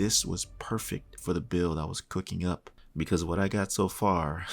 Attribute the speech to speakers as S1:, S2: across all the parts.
S1: this was perfect for the build I was cooking up, because what I got so far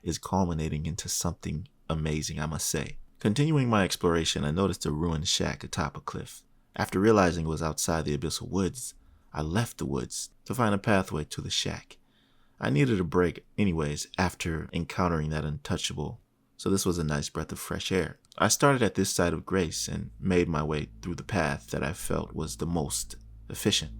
S1: is culminating into something amazing, I must say. Continuing my exploration, I noticed a ruined shack atop a cliff. After realizing it was outside the Abyssal Woods, I left the woods to find a pathway to the shack. I needed a break anyways after encountering that untouchable, so this was a nice breath of fresh air. I started at this side of grace and made my way through the path that I felt was the most efficient.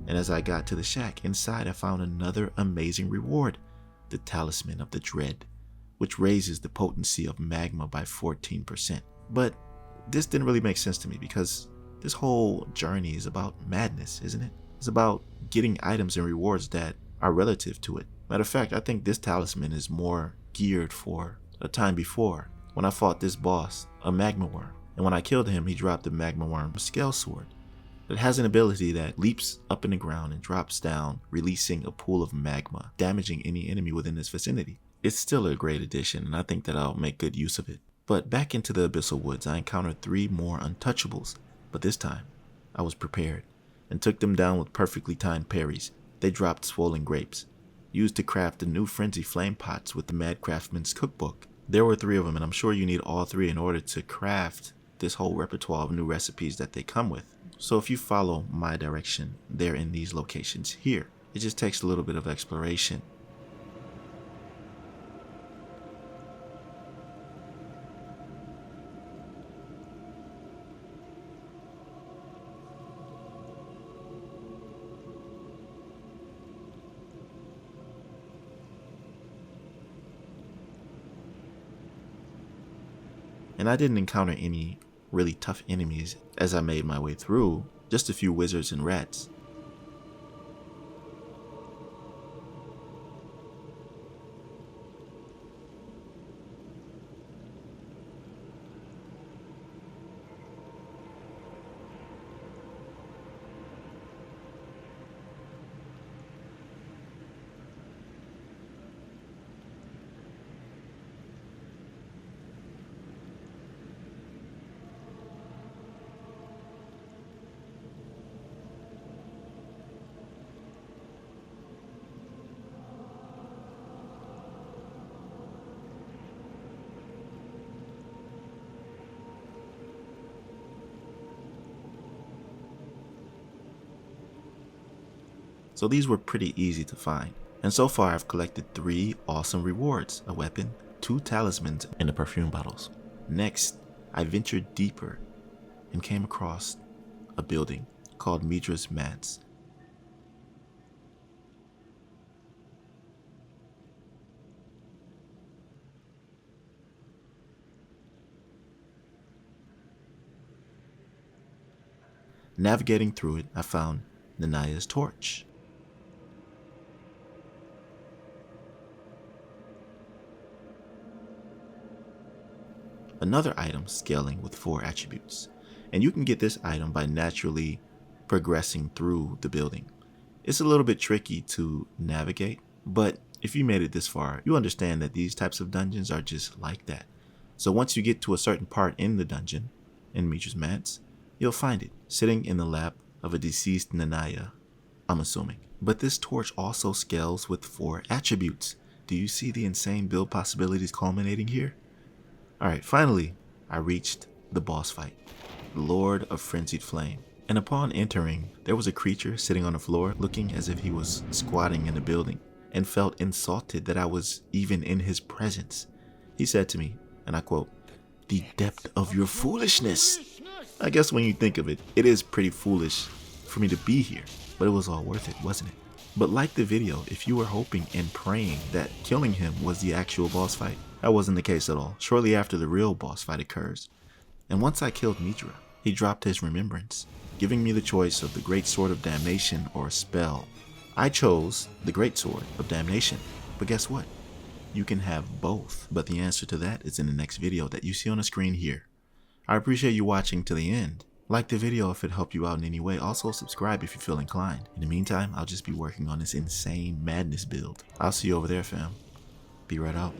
S1: And as I got to the shack, inside I found another amazing reward, the Talisman of the Dread, which raises the potency of magma by 14%. But this didn't really make sense to me because this whole journey is about madness, isn't it? It's about getting items and rewards that are relative to it. Matter of fact, I think this talisman is more geared for a time before, when I fought this boss, a magma worm. And when I killed him, he dropped the magma worm scale sword. It has an ability that leaps up in the ground and drops down, releasing a pool of magma, damaging any enemy within its vicinity. It's still a great addition, and I think that I'll make good use of it. But back into the Abyssal Woods, I encountered 3 more untouchables, but this time, I was prepared, and took them down with perfectly timed parries. They dropped swollen grapes, used to craft the new Frenzied flame pots with the Mad Craftsman's cookbook. There were 3 of them, and I'm sure you need all 3 in order to craft this whole repertoire of new recipes that they come with. So if you follow my direction, they're in these locations here. It just takes a little bit of exploration. And I didn't encounter any really tough enemies as I made my way through, just a few wizards and rats. So these were pretty easy to find. And so far I've collected 3 awesome rewards, a weapon, 2 talismans, and the perfume bottles. Next, I ventured deeper and came across a building called 𝐒𝐿den's. Navigating through it, I found Nanayas Torch. Another item scaling with 4 attributes, and you can get this item by naturally progressing through the building. It's a little bit tricky to navigate, but if you made it this far, you understand that these types of dungeons are just like that. So once you get to a certain part in the dungeon, in 𝐒𝐿den's, you'll find it sitting in the lap of a deceased Nanaya, I'm assuming. But this torch also scales with 4 attributes. Do you see the insane build possibilities culminating here? Alright, finally, I reached the boss fight, Lord of Frenzied Flame. And upon entering, there was a creature sitting on the floor looking as if he was squatting in the building, and felt insulted that I was even in his presence. He said to me, and I quote, "The depth of your foolishness." I guess when you think of it, it is pretty foolish for me to be here, but it was all worth it, wasn't it? But like the video if you were hoping and praying that killing him was the actual boss fight. That wasn't the case at all. Shortly after, the real boss fight occurs. And once I killed 𝐦𝐿denRing, He dropped his remembrance, giving me the choice of the Great Sword of Damnation or a spell. I chose the Great Sword of Damnation, but guess what? You can have both, but the answer to that is in the next video that you see on the screen here. I appreciate you watching to the end. Like the video if it helped you out in any way. Also subscribe if you feel inclined. In the meantime, I'll just be working on this insane madness build. I'll see you over there, fam. Be right out.